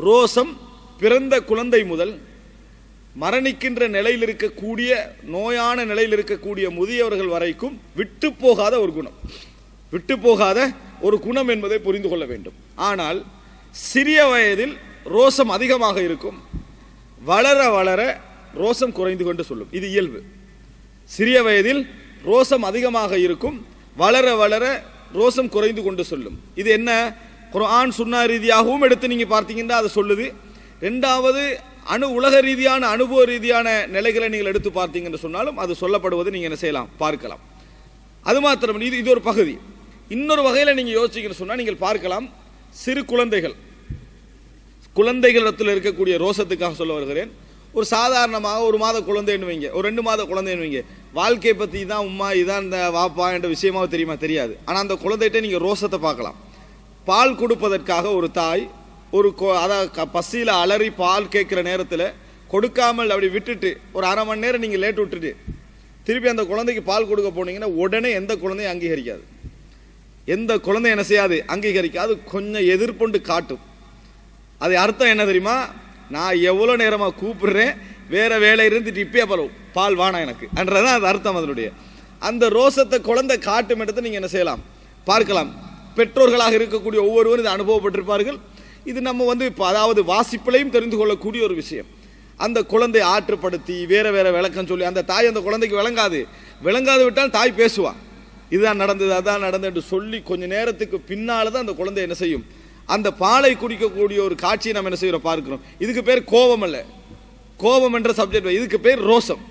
ரோசம் பிறந்த குழந்தை முதல் மரணிக்கின்ற நிலையில் இருக்கக்கூடிய, நோயான நிலையில் இருக்கக்கூடிய முதியவர்கள் வரைக்கும் விட்டு போகாத ஒரு குணம், விட்டு போகாத ஒரு குணம் என்பதை புரிந்து கொள்ள வேண்டும். ஆனால் சிறிய வயதில் ரோசம் அதிகமாக இருக்கும், வளர வளர ரோசம் குறைந்து கொண்டு சொல்லும். இது இயல்பு. சிறிய வயதில் ரோசம் அதிகமாக இருக்கும், வளர வளர ரோசம் குறைந்து கொண்டு சொல்லும். இது என்ன, குர்ஆன் சுன்னா ரீதியாகவும் எடுத்து நீங்க பார்த்தீங்கன்னா அது சொல்லுது. ரெண்டாவது உலக ரீதியான அனுபவ ரீதியான நிலைகளை நீங்கள் எடுத்து பார்த்தீங்கன்னு சொன்னாலும் அது சொல்லப்படுவது நீங்க என்ன செய்யலாம், பார்க்கலாம். அது மாத்திரம் இது ஒரு பகுதி. இன்னொரு வகையில் நீங்க யோசிச்சீங்கன்னு சொன்னா நீங்கள் பார்க்கலாம், சிறு குழந்தைகளிடத்தில் இருக்கக்கூடிய ரோசத்துக்காக சொல்ல வருகிறேன். ஒரு சாதாரணமாக ஒரு மாத குழந்தைன்னு வைங்க, ஒரு 2 மாத குழந்தைன்னு வைங்க, வாழ்க்கையை பற்றி தான் உம்மா இதான் இந்த வாப்பா என்ற விஷயமாக தெரியுமா, தெரியாது. ஆனால் அந்த குழந்தைகிட்ட நீங்கள் ரோசத்தை பார்க்கலாம். பால் கொடுப்பதற்காக ஒரு தாய் ஒரு பசியில் அலறி பால் கேட்குற நேரத்தில் கொடுக்காமல் அப்படி விட்டுட்டு ஒரு அரை மணி நேரம் நீங்கள் லேட் விட்டுட்டு திருப்பி அந்த குழந்தைக்கு பால் கொடுக்க போனீங்கன்னா உடனே எந்த குழந்தையும் அங்கீகரிக்காது, எந்த குழந்தை என்ன செய்யாது, அங்கீகரிக்காது, கொஞ்சம் எதிர்ப்புண்டு காட்டும். அது அர்த்தம் என்ன தெரியுமா, நான் எவ்வளோ நேரமாக கூப்பிடுறேன், வேற வேலை இருந்துட்டு இப்பயே பால் வானா எனக்கு என்றதான் அது அர்த்தம். அதனுடைய அந்த ரோசத்தை குழந்தை காட்டும் இடத்தை நீங்கள் என்ன செய்யலாம், பார்க்கலாம். பெற்றோர்களாக இருக்கக்கூடிய ஒவ்வொருவரும் இதை அனுபவப்பட்டிருப்பார்கள். இது நம்ம அதாவது வாசிப்பிலையும் தெரிந்து கொள்ளக்கூடிய ஒரு விஷயம். அந்த குழந்தை ஆற்றுப்படுத்தி வேற வேற விளக்கம் சொல்லி அந்த தாய் அந்த குழந்தைக்கு விளங்காது விட்டால் தாய் பேசுவா, இதுதான் நடந்தது அதான் நடந்தது என்று சொல்லி கொஞ்ச நேரத்துக்கு பின்னால தான் அந்த குழந்தை என்ன செய்யும், அந்த பாலை குடிக்கக்கூடிய ஒரு காட்சியை நம்ம என்ன செய்யறோம் பார்க்கிறோம். இதுக்கு பேர் கோபம் அல்ல, கோபம் என்ற சப்ஜெக்ட், இதுக்கு பேர் ரோசம்.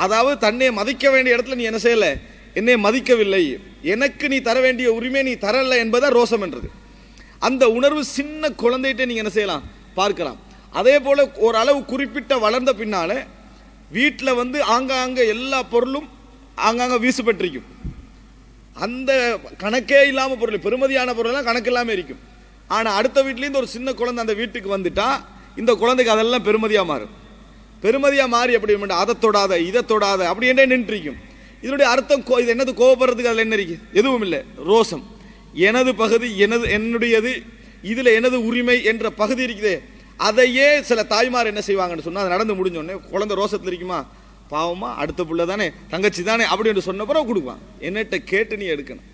அதாவது தன்னை மதிக்க வேண்டிய இடத்துல நீ என்ன செய்யல, என்னை மதிக்கவில்லை, எனக்கு நீ தர வேண்டிய உரிமை நீ தரல என்பதா ரோசம் என்றது. அந்த உணர்வு சின்ன குழந்தைகிட்ட நீங்க என்ன செய்யலாம், பார்க்கலாம். அதே போல ஒரு அளவு குறிப்பிட்ட வளர்ந்த பின்னால வீட்டில் ஆங்காங்க எல்லா பொருளும் ஆங்காங்க வீசுபட்டிருக்கும். அந்த கணக்கே இல்லாம பொருள், பெருமதியான பொருள் கணக்கு இல்லாம இருக்கும். ஆனா அடுத்த வீட்லேருந்து ஒரு சின்ன குழந்தை அந்த வீட்டுக்கு வந்துட்டா இந்த குழந்தைக்கு அதெல்லாம் பெருமதியா மாறும். பெருமதியா மாறி அப்படி அதை தொடாத இதை தொடாத அப்படி என்றே நின்றுக்கும். இதனுடைய அர்த்தம் இது என்னது, கோபப்படுறதுக்கு அதில் என்ன இருக்கு, எதுவும் இல்லை. ரோசம், எனது பகுதி, என்னுடையது, இதுல எனது உரிமை என்ற பகுதி இருக்குதே, அதையே சில தாய்மார் என்ன செய்வாங்கன்னு சொன்னா, அது நடந்து முடிஞ்சோடனே குழந்தை ரோசத்தில் இருக்குமா, பாவமா அடுத்த புள்ள தானே தங்கச்சி தானே அப்படின்னு சொன்ன பிறகு கொடுப்பான். என்னட்ட கேட்டு நீ எடுக்கணும்,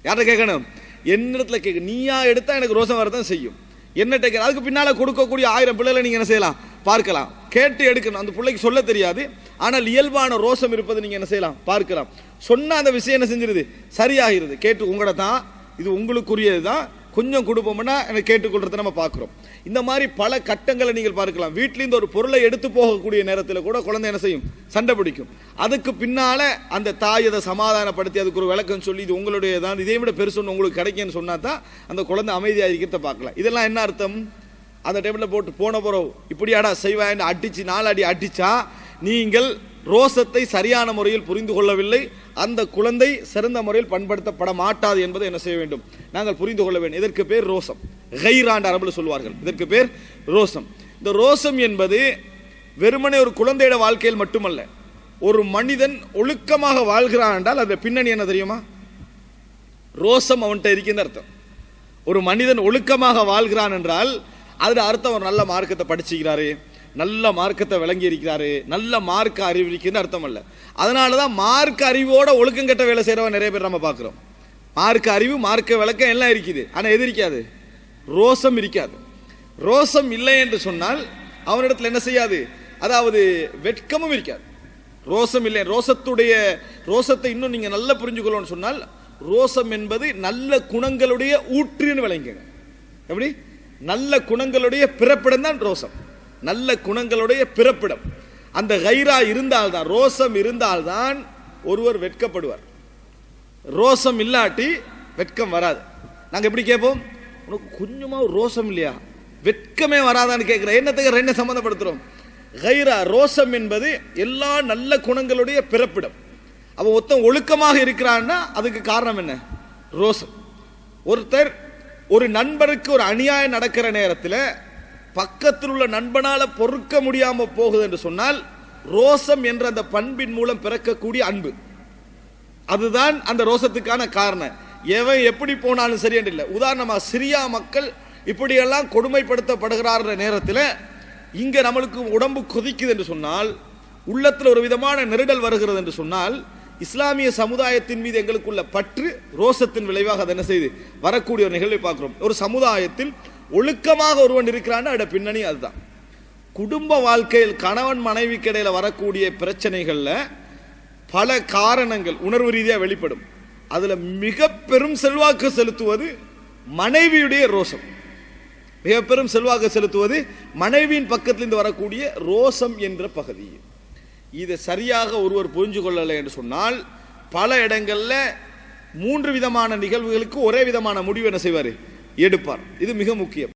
யார்கிட்ட கேட்கணும், என்னிடத்துல கேட்க, நீயா எடுத்தா எனக்கு ரோசம் வரதான் செய்யும், என்னட்ட கேட்க. அதுக்கு பின்னால கொடுக்கக்கூடிய 1000 பிள்ளைகளை நீங்க என்ன செய்யலாம், பார்க்கலாம், கேட்டு எடுக்கணும். அந்த பிள்ளைக்கு சொல்ல தெரியாது, ஆனால் இயல்பான ரோசம் இருப்பது நீங்க என்ன செய்யலாம், பார்க்கலாம். சொன்ன அந்த விஷயம் என்ன செஞ்சிருது, சரியாகிறது. கேட்டு உங்களோட தான், இது உங்களுக்குரியது தான், கொஞ்சம் கொடுப்போம்னா எனக்கு கேட்டுக்கொள்றதை நம்ம பார்க்கிறோம். இந்த மாதிரி பல கட்டங்களை நீங்கள் பார்க்கலாம். வீட்டிலிருந்து ஒரு பொருளை எடுத்து போகக்கூடிய நேரத்தில் கூட குழந்தை என்ன செய்யும், சண்டை பிடிக்கும். அதுக்கு பின்னால அந்த தாய் அதை சமாதானப்படுத்தி அதுக்கு ஒரு விளக்கம் சொல்லி இது உங்களுடைய தான், இதை விட பெருசு ஒன்று உங்களுக்கு கிடைக்குன்னு சொன்னா தான் அந்த குழந்தை அமைதியாக இருக்கிறத பார்க்கலாம். இதெல்லாம் என்ன அர்த்தம், அந்த டைம்ல போட்டு போன போறோம் இப்படியாடா செய்வாயின்னு அடிச்சு 4 அடி அடிச்சா நீங்கள் ரோசத்தை சரியான முறையில் புரிந்து கொள்ளவில்லை, அந்த குழந்தை சிறந்த முறையில் பண்படுத்தப்பட மாட்டாது என்பதை என்ன செய்ய வேண்டும், நாங்கள் புரிந்து கொள்ள வேண்டும். இதற்கு பேர் ரோசம், கைராண்ட் அரபுல சொல்வார்கள், இதற்கு பேர் ரோசம். இந்த ரோசம் என்பது வெறுமனே ஒரு குழந்தையோட வாழ்க்கையில் மட்டுமல்ல, ஒரு மனிதன் ஒழுக்கமாக வாழ்கிறான் என்றால் அந்த பின்னணி என்ன தெரியுமா, ரோசம் அவன்கிட்ட இருக்கின்ற அர்த்தம். ஒரு மனிதன் ஒழுக்கமாக வாழ்கிறான் என்றால் அதுல அர்த்தம் ஒரு நல்ல மார்க்கத்தை படிச்சுக்கிறாரு, நல்ல மார்க்கத்தை விளங்கி இருக்கிறாரு, நல்ல மார்க்க அறிவு இருக்குன்னு அர்த்தம் அல்ல. அதனாலதான் மார்க்க அறிவோட ஒழுக்கம் கெட்ட வேலை செய்யறவன் நிறைய பேர் நம்ம பார்க்கிறோம். மார்க்க அறிவு மார்க்க விளக்கம் எல்லாம் இருக்குது, ஆனா எது இருக்காது, ரோசம் இருக்காது. ரோசம் இல்லை என்று சொன்னால் அவனிடத்துல என்ன செய்யாது, அதாவது வெட்கமும் இருக்காது. ரோசம் இல்லை, ரோசத்தை இன்னும் நீங்க நல்லா புரிஞ்சுக்கணும்னு சொன்னால் ரோசம் என்பது நல்ல குணங்களுடைய ஊற்றுன்னு விளங்குங்க. எப்படி, நல்ல குணங்களுடைய பிறப்பிடம் தான் ரோசம், நல்ல குணங்களுடைய பிறப்பிடம். அந்த கைரா இருந்தால்தான், ரோசம் இருந்தால்தான் ஒருவர் வெட்கப்படுவார். ரோசம் இல்லாட்டி வெட்கம் வராது. நாங்க எப்படி கேட்போம், உனக்கு கொஞ்சமா ரோசம் இல்லையா, வெட்கமே வராதான்னு கேட்கிற, என்னத்துக்கு ரெண்டு சம்பந்தப்படுத்துறோம். கைரா, ரோசம் என்பது எல்லா நல்ல குணங்களுடைய பிறப்பிடம். அவன் ஒருத்தன் ஒழுக்கமாக இருக்கிறான்னா அதுக்கு காரணம் என்ன, ரோசம். ஒருத்தர் ஒரு நண்பருக்கு ஒரு அநியாயம் நடக்கிற நேரத்தில் பக்கத்தில் உள்ள நண்பனால பொறுக்க முடியாம போகுது என்று சொன்னால் ரோசம் என்ற அந்த பண்பின் மூலம் பிறக்கக்கூடிய அன்பு, அதுதான் அந்த ரோசத்துக்கான காரணம். எவன் எப்படி போனாலும் சரி என்று இல்லை. உதாரணமாக சிரியா மக்கள் இப்படியெல்லாம் கொடுமைப்படுத்தப்படுகிறார் நேரத்தில் இங்கே நம்மளுக்கு உடம்பு கொதிக்குது என்று சொன்னால், உள்ளத்தில் ஒரு விதமான நெருடல் வருகிறது என்று சொன்னால், இஸ்லாமிய சமுதாயத்தின் மீது எங்களுக்குள்ள பற்று ரோசத்தின் விளைவாக அதை என்ன செய்து வரக்கூடிய ஒரு நிகழ்வை பார்க்கிறோம். ஒரு சமுதாயத்தில் ஒழுக்கமாக ஒருவன் இருக்கிறான்னு அதோட பின்னணி அதுதான். குடும்ப வாழ்க்கையில் கணவன் மனைவிக்கு இடையில வரக்கூடிய பிரச்சனைகள்ல பல காரணங்கள் உணர்வு ரீதியாக வெளிப்படும். அதுல மிக பெரும் செல்வாக்கு செலுத்துவது மனைவியுடைய ரோசம். மிக பெரும் செல்வாக்கு செலுத்துவது மனைவியின் பக்கத்திலிருந்து வரக்கூடிய ரோசம் என்ற பகுதி. இதை சரியாக ஒருவர் புரிஞ்சு கொள்ளலை என்று சொன்னால், பல இடங்கள்ல 3 விதமான நிகழ்வுகளுக்கு ஒரே விதமான முடிவு என்ன செய்வார், எடுப்பார். இது மிக முக்கியம்.